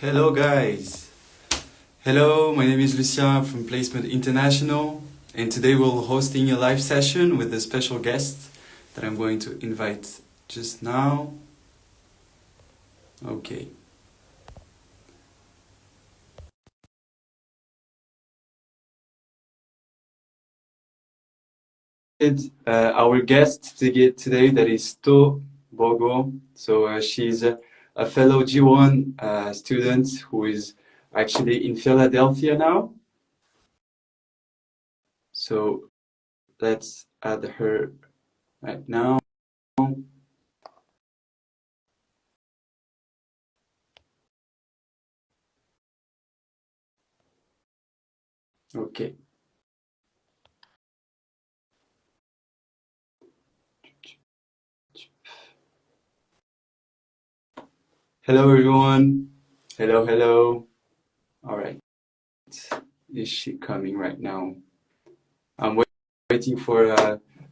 Hello guys. Hello, my name is Lucien from Placement International, and today we're hosting a live session with a special guest that I'm going to invite just now. Okay. Our guest today that is Tebogo. She's a fellow J-1 student who is actually in Philadelphia now. So let's add her right now. Okay. Hello everyone. Hello, hello. All right. Is she coming right now? I'm waiting for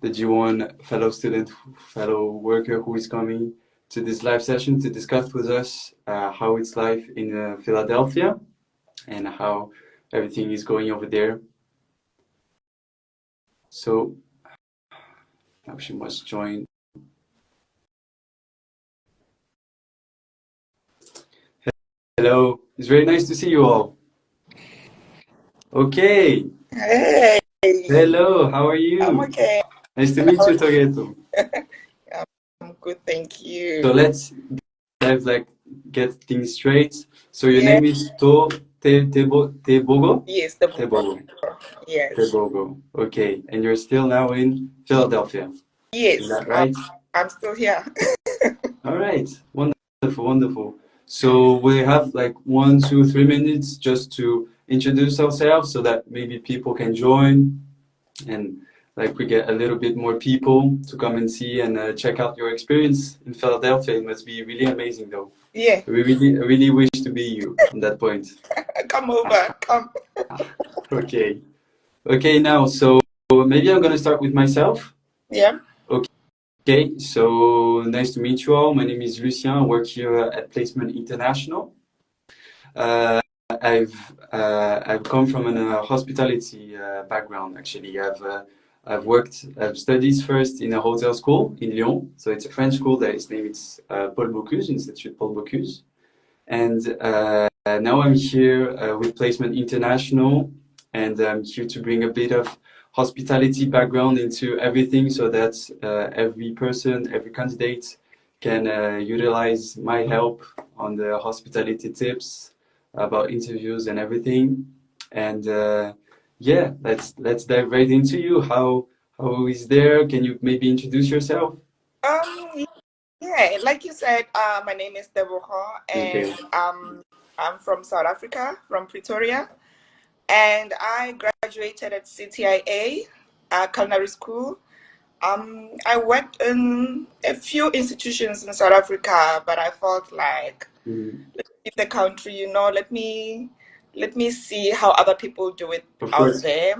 the G1 fellow student, fellow worker who is coming to this live session to discuss with us how it's life in Philadelphia and how everything is going over there. So now she must join. Hello. It's very nice to see you all. Okay. Hey, Hello. How are you? I'm okay. Nice to meet you, Togeto. I'm good, thank you. So let's get things straight. So your Yeah, name is Tebogo? yes, the Tebogo. yes, Tebogo. Okay. And you're still now in Philadelphia. Is yes. that right? I'm still here. All right. Wonderful, wonderful. So we have like 1, 2, 3 minutes just to introduce ourselves so that maybe people can join and like we get a little bit more people to come and see and check out your experience in Philadelphia. It must be really amazing though. Yeah, We really wish to be you on that point. come over, come. Okay. Okay, now, so maybe I'm gonna start with myself. Yeah, Okay, so nice to meet you all. My name is Lucien. I work here at Placement International. Uh, I've come from a hospitality background actually. I've studied first in a hotel school in Lyon. So it's a French school that is named Paul Bocuse, Institute Paul Bocuse. And now I'm here with Placement International, and I'm here to bring a bit of hospitality background into everything so that every person, every candidate can utilize my help on the hospitality tips about interviews and everything. And yeah, let's dive right into you. How is there? Can you maybe introduce yourself? um, yeah, like you said, my name is Tebogo, Okay. and I'm from South Africa, from Pretoria, and I graduated at CTIA, Culinary School. I worked in a few institutions in South Africa, but I felt like Mm, in the country, let me see how other people do it of out course. there.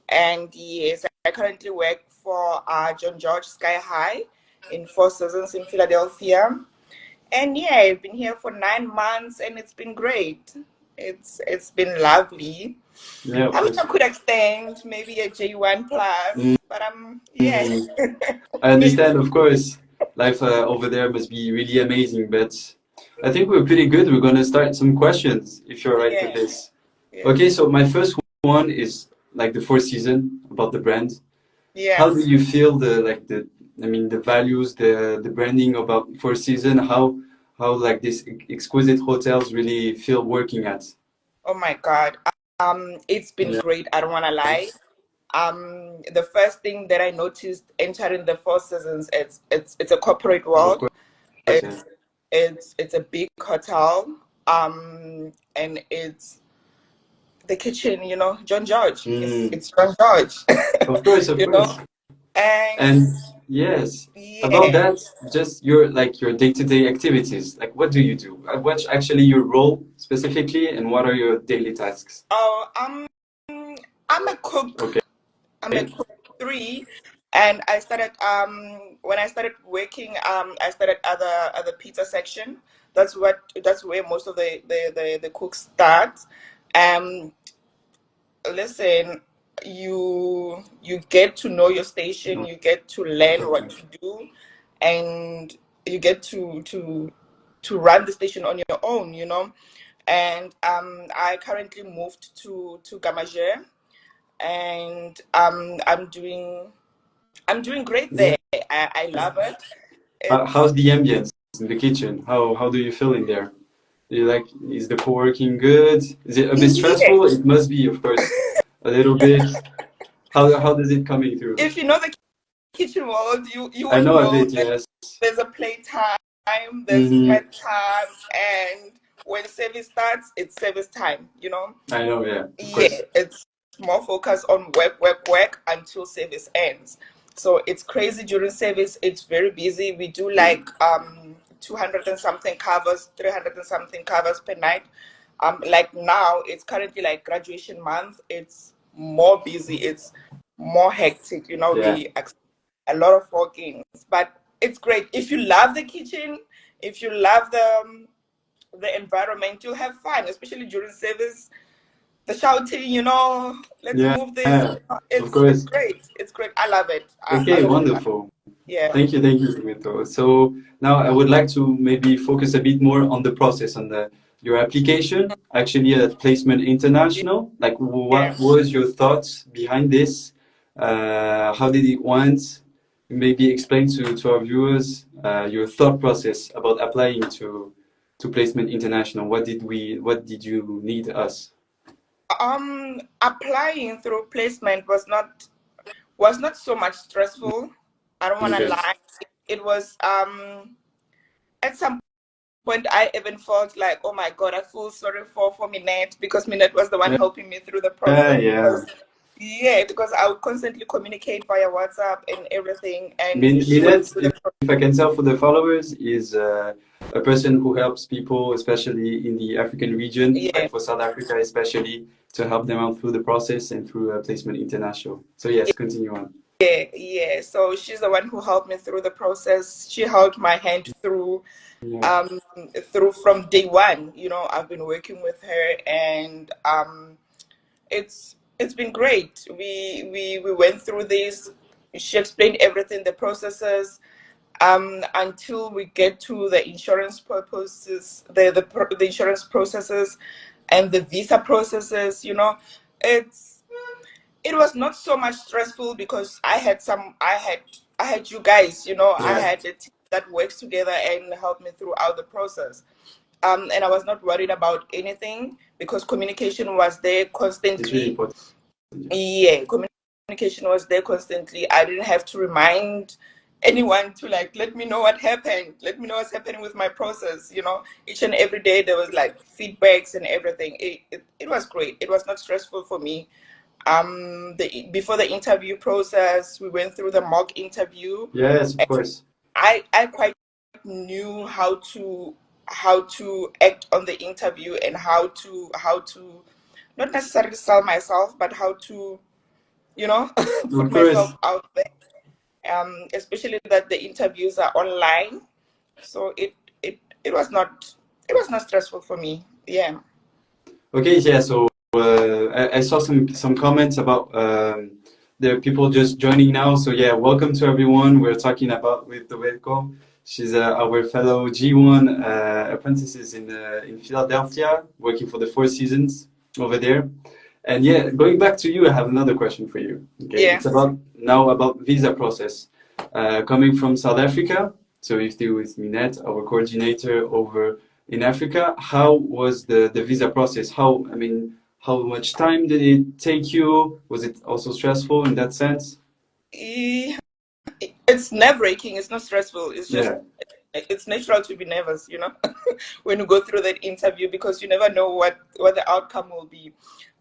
And yes, I currently work for John George Sky High in Four Seasons in Philadelphia. And yeah, I've been here for 9 months, and it's been great. It's been lovely. Yeah, of I wish course. I could extend maybe a J1 plus, Mm, but yeah. I understand, of course. Life over there must be really amazing, but I think we're pretty good. We're gonna start some questions if you're all right with Yeah, this. yeah, Okay, so my first one is like the Four Season about the brand. How do yes. you feel I mean the values, the branding about Four Season? How like these exquisite hotels really feel working at? Oh my God. It's been Yeah, great. I don't want to lie. The first thing that I noticed entering the Four Seasons, it's a corporate of world. course, yeah. It's it's a big hotel. And it's the kitchen. John George. Mm, It's John George. of course, of you know, course. and And yes, about yeah. that, just your day-to-day activities. Like what do you do? What's actually your role specifically, and what are your daily tasks? Oh, I'm a cook. Okay. I'm a cook three. And I started when I started working, I started at the pizza section. That's where most of the cooks start. Um, Listen, you get to know your station, you get to learn what to do, and you get to run the station on your own, you know. And I currently moved to Gamager, and I'm doing great Yeah. there. I love it. How's It's the ambience in the kitchen? How do you feel in there? Do you like, is the co-working good? Is it a bit Yeah. stressful? It must be, of course, a little bit. How does it coming through? If you know the kitchen world, you I will know a know bit, that yes. there's a play time, there's Hmm. sweat time, and when service starts, it's service time, you know? I know, yeah, of Yeah, course. it's more focused on work until service ends. So it's crazy during service, it's very busy. We do like 200 and something covers, 300 and something covers per night. Like now, it's currently like graduation month. It's more busy, it's more hectic, you know, Yeah, we accept a lot of walk-ins, but it's great. If you love the kitchen, if you love the environment, you'll have fun, especially during service. The shouting, you know, let's yeah, move this. of It's course. great. It's great. I love it. I Okay, honestly love wonderful. it. Yeah. Thank you, Simito. So now I would like to maybe focus a bit more on the process, on the your application, actually at Placement International. Like, Yeah. what was your thoughts behind this? How did it went? Maybe explain to our viewers your thought process about applying to Placement International. What did you need us? Applying through placement was not so much stressful. I don't want to Okay. lie. It was at some point I even felt like, oh my God, I feel sorry for Minette, because Minette was the one helping me through the process. Yeah. Because I would constantly communicate via WhatsApp and everything, and she went Minette, through the if I can tell for the followers, is a person who helps people, especially in the African region, yeah. like for South Africa especially, to help them out through the process and through Placement International. So yes, continue on. Yeah. So she's the one who helped me through the process. She held my hand Yeah. um, through from day one. You know, I've been working with her, and it's been great. We went through this. She explained everything, the processes, until we get to the insurance purposes, the insurance processes, and the visa processes. You know, it's it was not so much stressful because I had you guys, you know, I Yeah. had a team that works together and helped me throughout the process. And I was not worried about anything because communication was there It's really constantly. important. Yeah, communication was there constantly. I didn't have to remind anyone to like let me know what happened, let me know what's happening with my process. You know, each and every day there was like feedbacks and everything. It was great. It was not stressful for me. Before the interview process, we went through the mock interview. Yes, of course. I quite knew how to act on the interview, and how to not necessarily sell myself, but how to, you know, Of put course. myself out there. Especially that the interviews are online, so it was not stressful for me. Yeah. Okay, yeah, so I saw some comments about there are people just joining now. So yeah, welcome to everyone. We're talking about with Tobacco. She's our fellow J-1 apprentices in Philadelphia, working for the Four Seasons over there. And yeah, going back to you, I have another question for you. Okay, Yeah. it's about visa process. Coming from South Africa, so you're still with Minette, our coordinator over in Africa. How was the visa process? How much time did it take you? Was it also stressful in that sense? Eh, it's nerve-wracking. It's not stressful. Yeah, It's natural to be nervous, you know, when you go through that interview, because you never know what the outcome will be.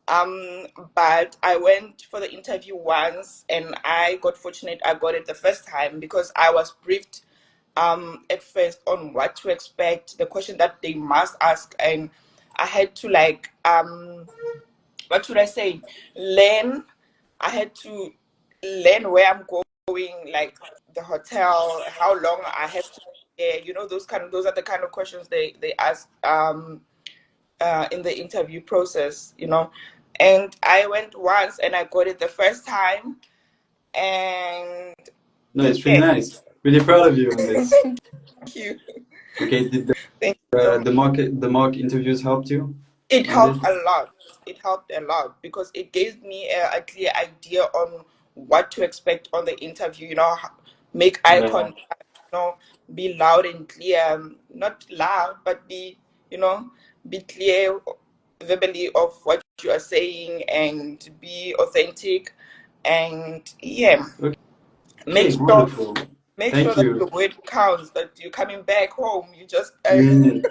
Um, but I went for the interview once, and I got fortunate. I got it the first time because I was briefed at first on what to expect, the question that they must ask, and I had to like what should I say? Learn. I had to learn where I'm knowing like the hotel, how long I have to be there. Those are the kind of questions they ask in the interview process. And I went once and I got it the first time, and No, it's really yeah. nice. Really proud of you on this. Thank you. Okay, did Thank you so much. the mock interviews helped you It on this? helped a lot. It helped a lot because it gave me a clear idea on what to expect on the interview. Make eye Yeah. contact. Be loud and clear. Not loud, but be clear verbally of what you are saying and be authentic. And yeah, make Okay, sure wonderful. make sure Thank that your you. word counts. That you're coming back home. You just Mm,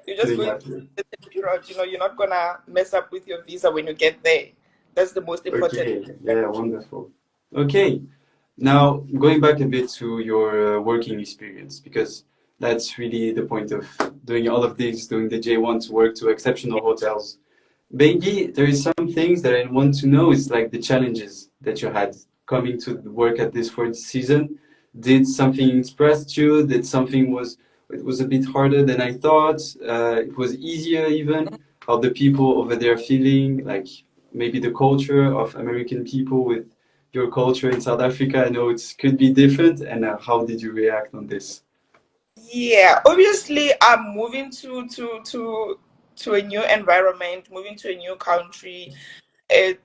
you're just going to exactly. the route. You're not gonna mess up with your visa when you get there. That's the most important. Okay, yeah, wonderful. Okay, now going back a bit to your working experience, because that's really the point of doing all of this, doing the J-1 to work to exceptional hotels. Maybe there is some things that I want to know is like the challenges that you had coming to work at this fourth season. Did something impress you? Did something it was a bit harder than I thought? It was easier even? How the people over there feeling? Like maybe the culture of American people with your culture in South Africa. I know it could be different. And how did you react on this? Yeah, obviously, I'm moving to a new environment, moving to a new country. There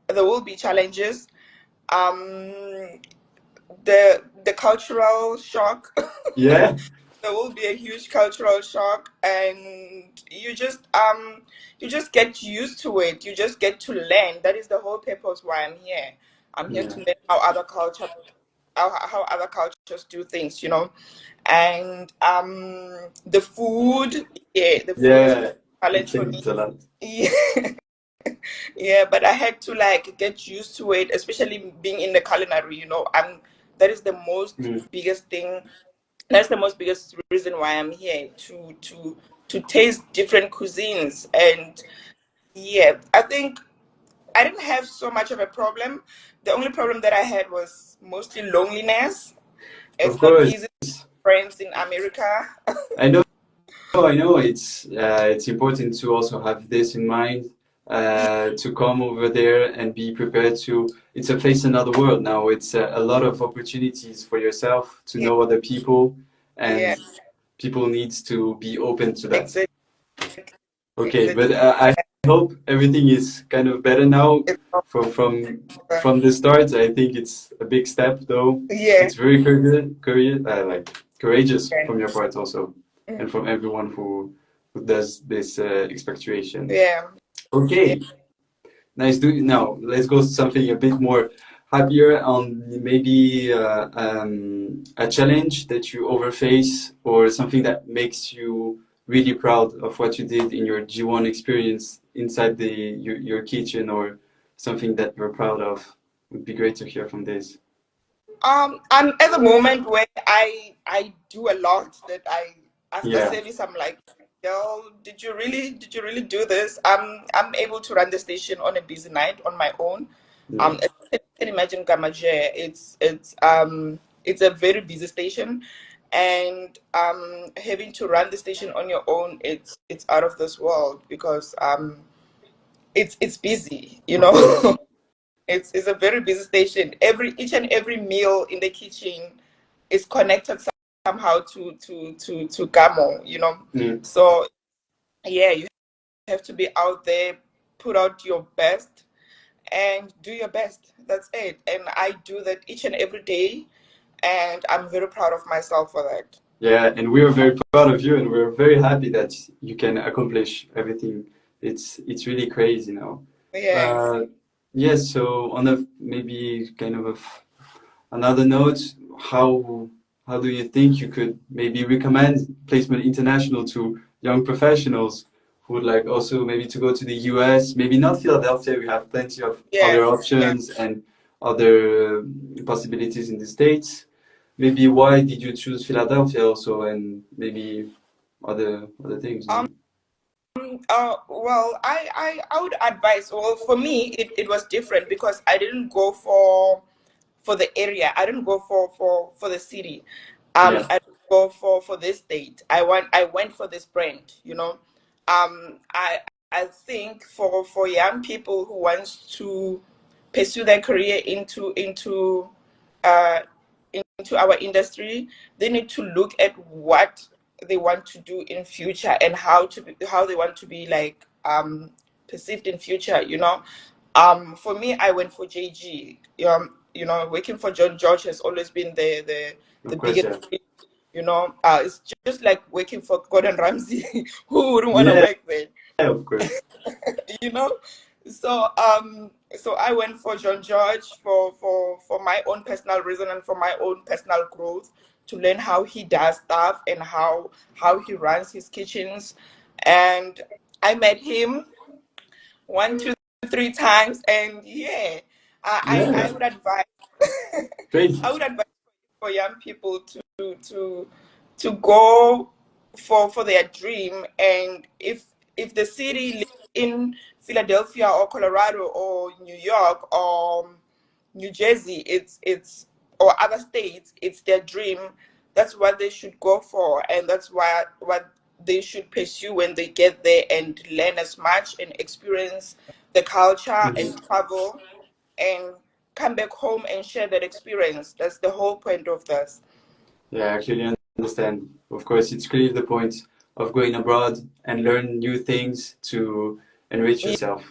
will be challenges. Um, the cultural shock. Yeah, There will be a huge cultural shock, and you just get used to it. You just get to learn. That is the whole purpose why I'm here. I'm here to yeah, learn how other cultures do things. And the food, yeah, the food is yeah. a It challenge for me. changes a lot. Yeah. Yeah, but I had to like get used to it, especially being in the culinary. That is the most Mm. biggest thing. That's the most biggest reason why I'm here, to taste different cuisines. And yeah, I think I didn't have so much of a problem. The only problem that I had was mostly loneliness. Of It's not course. easy to make friends in America. I know. I know it's important to also have this in mind, to come over there and be prepared to. It's a face another world now. It's a lot of opportunities for yourself to Yeah, know other people, and yeah, people needs to be open to that. exactly, Okay, but exactly. I hope everything is kind of better now. It's From the start, I think it's a big step, though. yeah, It's very like courageous yeah, from your part also, and from everyone who does this expatriation. yeah, yeah. Okay, nice. Now let's go to something a bit more happier on maybe a challenge that you overface or something that makes you really proud of what you did in your G1 experience inside your kitchen or something that you're proud of. Would be great to hear from this. I'm at the moment where I do a lot that after Yeah, service I'm like, girl, did you really do this? I'm able to run the station on a busy night on my own. yeah, As you can imagine, Gamaje, it's a very busy station, and having to run the station on your own, it's out of this world because it's busy. of course. It's a very busy station. Each and every meal in the kitchen is connected somehow to Gamo. Mm. So yeah, you have to be out there, put out your best, and do your best. That's it. And I do that each and every day, and I'm very proud of myself for that. Yeah, and we are very proud of you, and we're very happy that you can accomplish everything. It's really crazy now. Yeah. Uh, yes, so on a maybe kind of another note, how do you think you could maybe recommend Placement International to young professionals who would like also maybe to go to the US, maybe not Philadelphia, we have plenty of Yeah. other Yeah. options and other possibilities in the States. Maybe why did you choose Philadelphia also and maybe other things, Um. no? Well, I would advise. Well, for me, it was different because I didn't go for the area. I didn't go for the city. Yeah. I didn't go for this state. I went for this brand, you know. I think for young people who wants to pursue their career uh, into our industry, they need to look at what they want to do in future and how they want to be like perceived in future, you know. For me, I went for JG. You know, working for John George has always been the Of course, biggest yeah. dream, you know. It's just like working for Gordon Ramsay. Who wouldn't want to Yeah, work there? of course. You know. So so I went for John George for my own personal reason and for my own personal growth, to learn how he does stuff and how he runs his kitchens. And I met him 1, 2, 3 times, and yeah, I Yeah, would advise great. I would advise for young people to go for their dream. And if the city lives in Philadelphia or Colorado or New York or New Jersey, it's or other states, it's their dream. That's what they should go for, and that's what they should pursue when they get there, and learn as much and experience the culture and Mhm. travel and come back home and share that experience. That's the whole point of this. Yeah, I clearly understand. Of course, it's clearly the point of going abroad and learn new things to enrich yourself.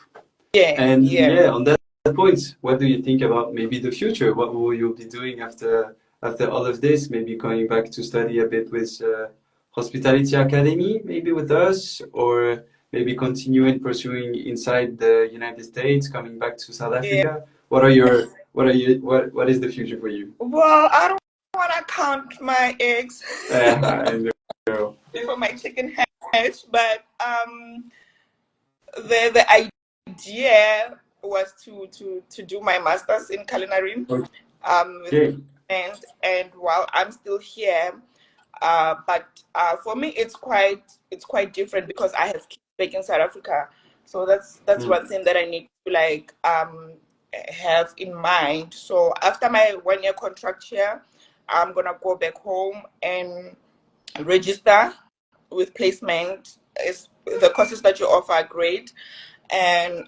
Yeah, And yeah, yeah, on that point, what do you think about maybe the future? What will you be doing after all of this? Maybe going back to study a bit with Hospitality Academy, maybe with us, or maybe continuing pursuing inside the United States, coming back to South yeah. Africa? What is the future for you? Well, I don't want to count my eggs I know. before my chicken hatch, but the idea was to do my master's in culinary, with Okay. and while I'm still here, but for me it's quite different because I have kids back in South Africa. So that's Mm. one thing that I need to like have in mind. So after my 1 year contract here, I'm gonna go back home and register with placement. Is the courses that you offer are great, and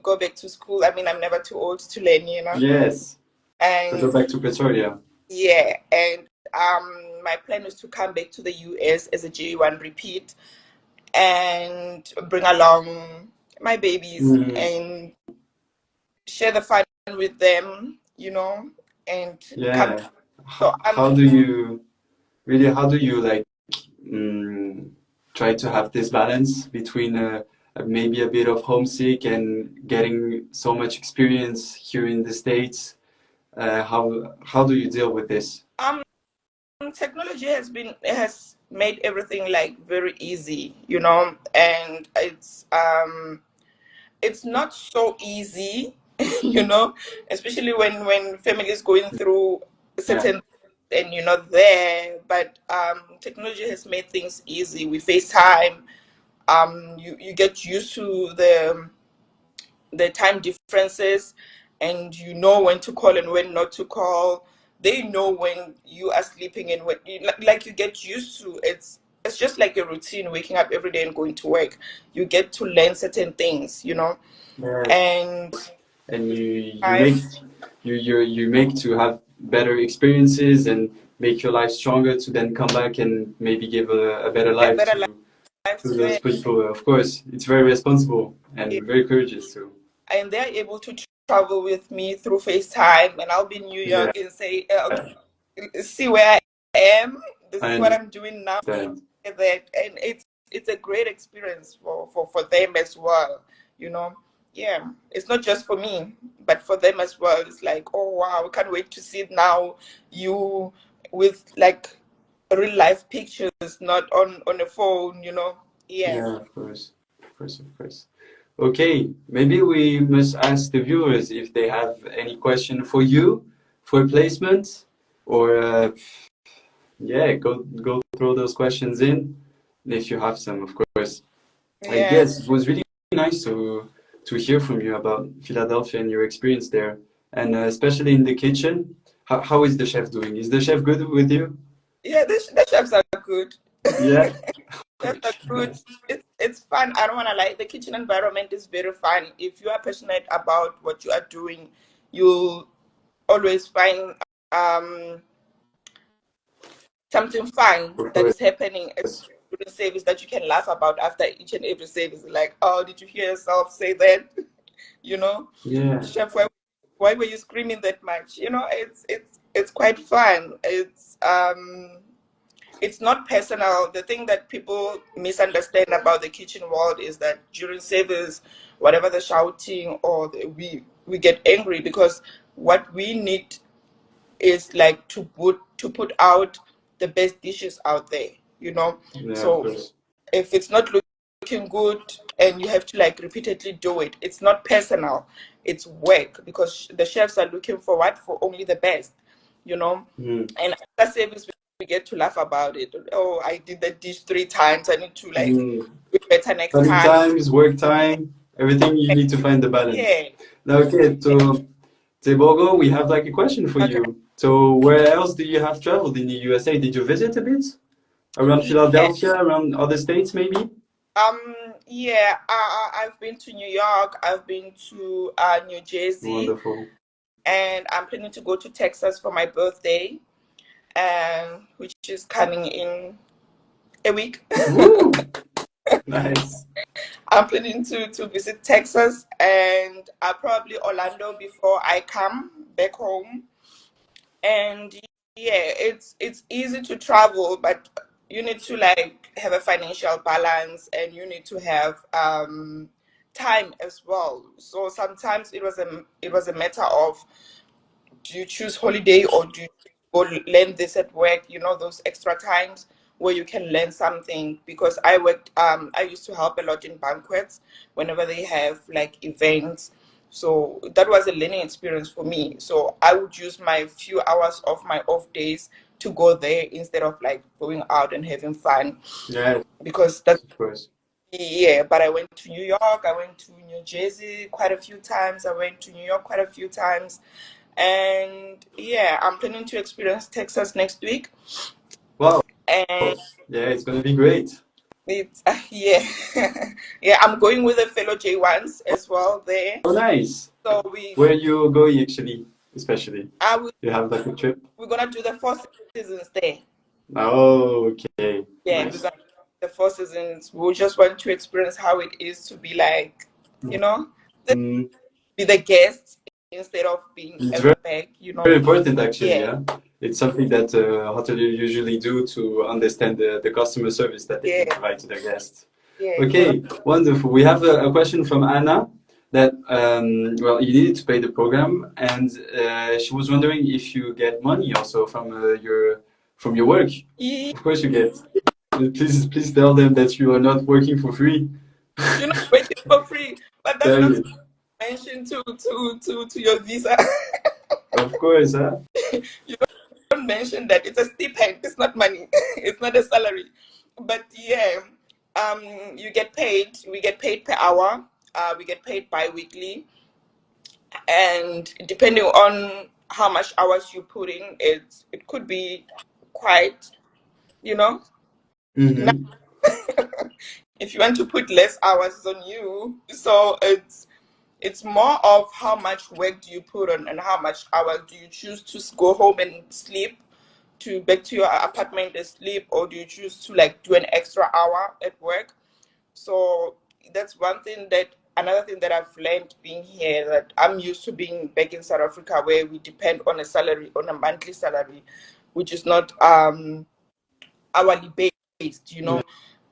go back to school. I mean, I'm never too old to learn, you know. Yes. So go And back to Pretoria. yeah, and my plan is to come back to the US as a J-1 repeat and bring along my babies Mm. and share the fun with them, you know, and come. Yeah. So How do you really, how do you like mm, try to have this balance between maybe a bit of homesick and getting so much experience here in the States? How do you deal with this? um technology has made everything like very easy, you know, and it's not so easy, you know, especially when family is going through Yeah. certain and you're not there. But technology has made things easy. We FaceTime. You get used to the time differences, and you know when to call and when not to call. They know when you are sleeping and when like you get used to it's just like a routine, waking up every day and going to work. You get to learn certain things, you know. Yeah. And And you I make you make to have better experiences and make your life stronger to then come back and maybe give a better a life better to those lifespan. people. Of course, it's very responsible and very courageous too. And they're able to travel with me through FaceTime, and I'll be in New Yeah, York and say, see where I am. This I is what I'm doing now. understand. That, and it's a great experience for them as well. You know, yeah. It's not just for me, but for them as well. It's like, oh wow, I can't wait to see it now. You with like real life pictures, not on a phone. You know, yeah. Yeah, of course, of course, of course. Okay, maybe we must ask the viewers if they have any question for you for placement, or yeah, go throw those questions in if you have some, of course. I Yeah. guess it was really nice to hear from you about Philadelphia and your experience there. and especially in the kitchen. How is the chef doing? Is the chef good with you? Yeah, the chefs are good. Yeah. Chefs are Okay. good. It's fun. I don't want to lie. The kitchen environment is very fun. If you are passionate about what you are doing, you'll always find um, something fun Of that course. is happening during service that you can laugh about after each and every service. Like, oh, did you hear yourself say that? You know, Yeah. chef, why were you screaming that much? You know, it's quite fun. It's not personal. The thing that people misunderstand about the kitchen world is that during service, whatever the shouting or we get angry because what we need is like to put out the best dishes out there, you know. Yeah, of So course. if it's not looking good and you have to like repeatedly do it, it's not personal, it's work because the chefs are looking for what? For only the best, you know. Mm. And after service, we get to laugh about it. Oh, I did the dish 3 times. I need to like Mm. do it better next Study time. times, work time, everything you need to find the balance. Yeah. Now, okay, so Tebogo, we have like a question for Okay. you. So, where else do you have traveled in the USA? Did you visit a bit around Yeah. Philadelphia, around other states, maybe? Yeah, I've been to New York, I've been to New Jersey, Wonderful. and I'm planning to go to Texas for my birthday, which is coming in a week. Woo! Nice. I'm planning to visit Texas and probably Orlando before I come back home. And yeah, it's easy to travel, but you need to like have a financial balance and you need to have time as well. So sometimes it was a matter of, do you choose holiday or do you go learn this at work, you know, those extra times where you can learn something. Because I used to help a lot in banquets whenever they have like events. So that was a learning experience for me. So I would use my few hours of my off days to go there instead of like going out and having fun. Yeah, Because that's, of course. yeah, but I went to New York, I went to New Jersey quite a few times, I went to New York quite a few times. And yeah, I'm planning to experience Texas next week. Wow. And Yeah, it's gonna be great. it's yeah, yeah. I'm going with a fellow J1s as well there. Oh, nice. So we, Where you going actually, especially? I will, You have like a trip? we're gonna do the 4 seasons there. Oh, okay. Yeah, we're Nice. gonna do the 4 seasons. We just want to experience how it is to be like, you know, to Mm, be the guest instead of being it's at very, the back. You know. very important actually, Yeah, yeah. It's something that hoteliers usually do to understand the customer service that they can yeah, provide to their guests. yeah. You gotta. Okay, wonderful. We have a question from Anna that, well, you needed to pay the program, and she was wondering if you get money also from your work. Of course you get. Please tell them that you are not working for free. You're not waiting for free, but that's Tell not you. mentioned to your visa. Of course, huh? You don't mention that it's a stipend. It's not money. It's not a salary. But yeah, you get paid. We get paid per hour. We get paid bi-weekly, and depending on how much hours you put in, it could be quite, you know. Now, Mm-hmm. if you want to put less hours on you, so it's more of how much work do you put on and how much hours do you choose to go home and sleep to back to your apartment and sleep, or do you choose to like do an extra hour at work. So that's one thing. That another thing that I've learned being here, that I'm used to being back in South Africa where we depend on a salary, on a monthly salary, which is not hourly based, you know.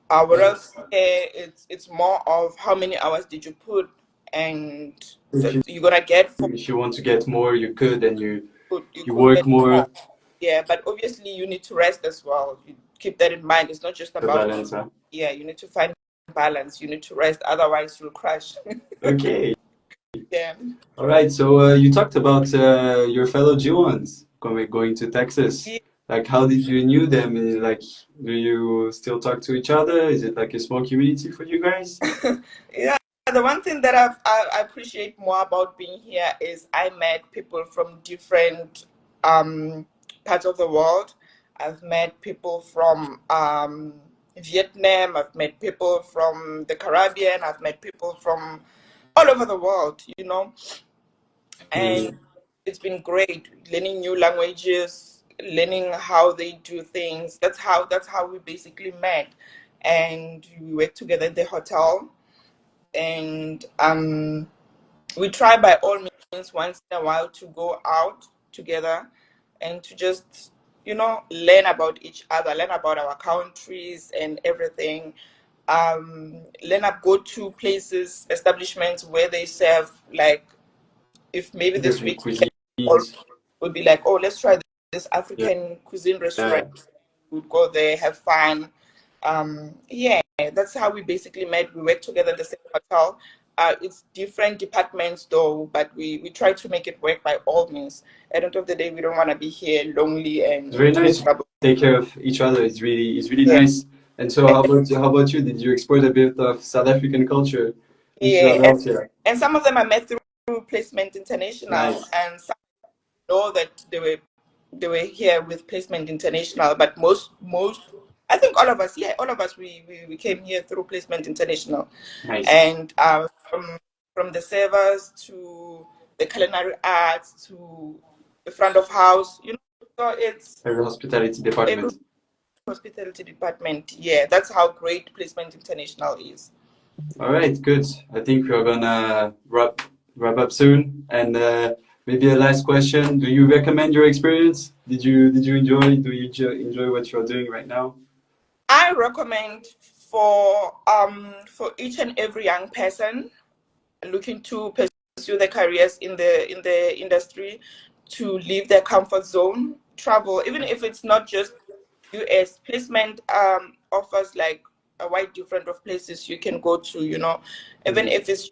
Whereas here it's more of how many hours did you put, and If so you you're gonna get for if you want to get more, you could, and you you could work get more. more. Yeah, but obviously you need to rest as well. You keep that in mind. It's not just The about, balance, huh? yeah, you need to find balance. You need to rest, otherwise you'll crash. Okay. Yeah. All right. So you talked about your fellow G1s going to Texas. Yeah. Like, how did you knew them? Like, do you still talk to each other? Is it like a small community for you guys? Yeah. The one thing that I appreciate more about being here is I met people from different parts of the world. I've met people from Vietnam. I've met people from the Caribbean. I've met people from all over the world, you know, and Amazing. it's been great learning new languages, learning how they do things. That's how we basically met, and we worked together at the hotel, and we try by all means once in a while to go out together and to just learn about each other, learn about our countries and everything. Learn up, go to places, establishments where they serve, like, if maybe this Different week we can, or cuisines. would be like, oh, let's try this Yeah. African cuisine restaurant. Yeah. We'd go there, have fun. Yeah, that's how we basically met. We work together in the same hotel. It's different departments though, but we try to make it work by all means. At the end of the day, we don't want to be here lonely It's very and nice to miserable. take care of each other. It's really Yeah, nice. And so, how about you? Did you export a bit of South African culture in yeah, Philadelphia? and some of them I met through Placement International, Nice. and some know that they were here with Placement International, but most I think all of us, yeah, all of us, we came here through Placement International, Nice. and from the servers to the culinary arts to the front of house, so it's Every hospitality every department. hospitality department. Yeah, that's how great Placement International is. All right, good. I think we're gonna wrap up soon. And maybe a last question. Do you recommend your experience? Did you enjoy? Do you enjoy what you're doing right now? I recommend for each and every young person looking to pursue their careers in the industry to leave their comfort zone, travel, even if it's not just US. Placement offers like a wide different of places you can go to, even Mhm. if it's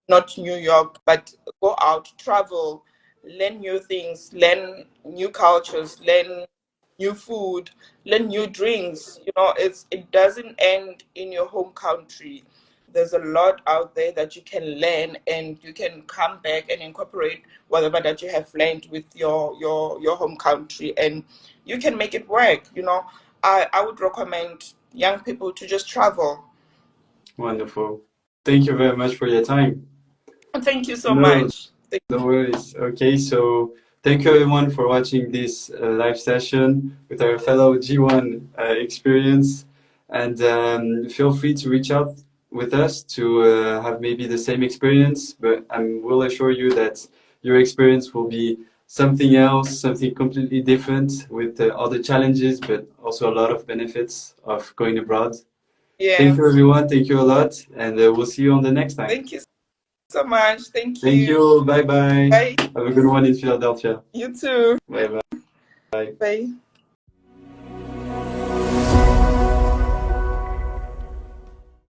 not New York, but go out, travel, learn new things, learn new cultures, learn new food, learn new drinks. It doesn't end in your home country. There's a lot out there that you can learn, and you can come back and incorporate whatever that you have learned with your home country, and you can make it work. I would recommend young people to just travel. Wonderful. Thank you very much for your time. Thank you so No, much. no worries. Okay, so thank you everyone for watching this live session with our fellow G1 experience. And feel free to reach out with us to have maybe the same experience, but I will assure you that your experience will be something else, something completely different with all the challenges, but also a lot of benefits of going abroad. Thank Yeah. you everyone. Thank you a lot. And we'll see you on the next time. Thank you so much. Thank Thank you. you. Bye bye. Bye. Have a good one in Philadelphia. You too. Bye bye. Bye.